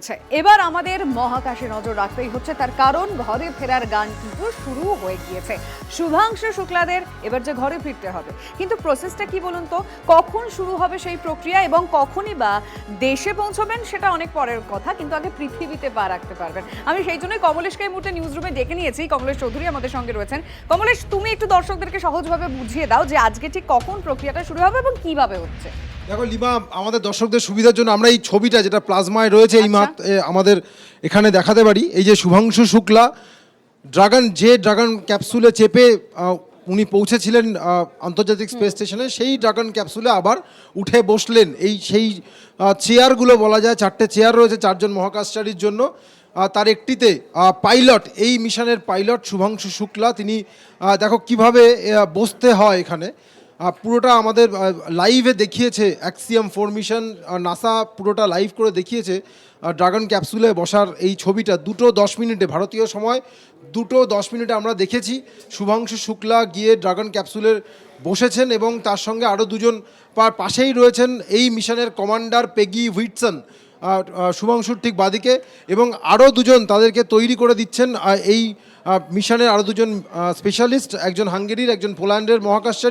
আচ্ছা, এবার আমাদের মহাকাশে নজর রাখতেই হচ্ছে, তার কারণ ঘরে ফেরার গান কিন্তু শুরু হয়ে গিয়েছে। শুভাংশু শুক্লাদের এবার যে ঘরে ফিরতে হবে, কিন্তু প্রসেসটা কি বলুন তো? কখন শুরু হবে সেই প্রক্রিয়া এবং কখনই বা দেশে পৌঁছবেন সেটা অনেক পরের কথা, কিন্তু আগে পৃথিবীতে পা রাখতে পারবেন। আমি সেই জন্যই কমলেশকে এই মুহূর্তে নিউজ রুমে ডেকে নিয়েছি। কমলেশ চৌধুরী আমাদের সঙ্গে রয়েছেন। কমলেশ, তুমি একটু দর্শকদেরকে সহজভাবে বুঝিয়ে দাও যে আজকে ঠিক কখন প্রক্রিয়াটা শুরু হবে এবং কিভাবে হচ্ছে। দেখো লিমা, আমাদের দর্শকদের সুবিধার জন্য আমরা এই ছবিটা যেটা প্লাজমায় রয়েছে এই আচ্ছা। আমাদের এখানে দেখাতে পারি। এই যে শুভাংশু শুক্লা ড্রাগন ক্যাপসুলে চেপে উনি পৌঁছেছিলেন আন্তর্জাতিক স্পেস স্টেশনে, সেই ড্রাগন ক্যাপসুলে আবার উঠে বসলেন। সেই চেয়ারগুলো বলা যায়, 4টে চেয়ার রয়েছে 4জন মহাকাশচারীর জন্য। তার একটিতে পাইলট, এই মিশনের পাইলট শুভাংশু শুক্লা, তিনি দেখো কিভাবে বসতে হয় এখানে। পুরোটা আমাদের লাইভে দেখিয়েছে অ্যাক্সিয়াম 4 মিশন, নাসা পুরোটা লাইভ করে দেখিয়েছে ড্রাগন ক্যাপসুলে বসার এই ছবিটা। 2:10 ভারতীয় সময় 2:10 আমরা দেখেছি শুভাংশু শুক্লা গিয়ে ড্রাগন ক্যাপসুলের বসেছেন এবং তার সঙ্গে আরও দুজন পাশেই রয়েছেন এই মিশনের কমান্ডার পেগি হুইটসন, শুভাংশুর ঠিক বাদিকে, এবং আরও দুজন তাদেরকে তৈরি করে দিচ্ছেন এই মিশনের আরও দুজন স্পেশালিস্ট, একজন হাঙ্গেরির, একজন পোল্যান্ডের মহাকাশচারী।